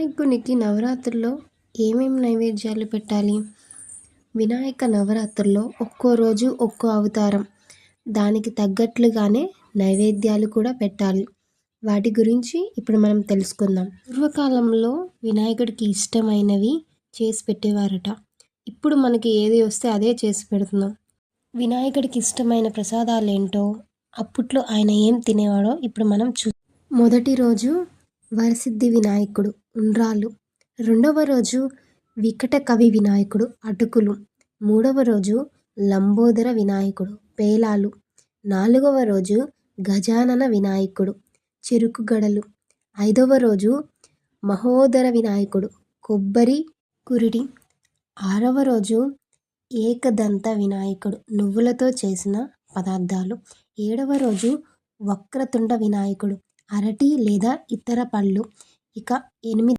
వినాయకునికి నవరాత్రుల్లో ఏమేమి నైవేద్యాలు పెట్టాలి? వినాయక నవరాత్రుల్లో ఒక్కో రోజు ఒక్కో అవతారం. దానికి తగ్గట్లుగానే నైవేద్యాలు కూడా పెట్టాలి. వాటి గురించి ఇప్పుడు మనం తెలుసుకుందాం. పూర్వకాలంలో వినాయకుడికి ఇష్టమైనవి చేసి పెట్టేవారట. ఇప్పుడు మనకి ఏది వస్తే అదే చేసి పెడుతున్నాం. వినాయకుడికి ఇష్టమైన ప్రసాదాలేంటో, అప్పట్లో ఆయన ఏం తినేవాడో ఇప్పుడు మనం మొదటి రోజు వరసిద్ధి వినాయకుడు ఉండ్రాళ్ళు, రెండవ రోజు వికట కవి వినాయకుడు అటుకులు, మూడవ రోజు లంబోదర వినాయకుడు పేలాలు, నాలుగవ రోజు గజానన వినాయకుడు చెరుకు గడలు, ఐదవ రోజు మహోదర వినాయకుడు కొబ్బరి కురిడి, ఆరవ రోజు ఏకదంత వినాయకుడు నువ్వులతో చేసిన పదార్థాలు, ఏడవ రోజు వక్రతుండ వినాయకుడు అరటి లేదా ఇతర పళ్ళు, ఇక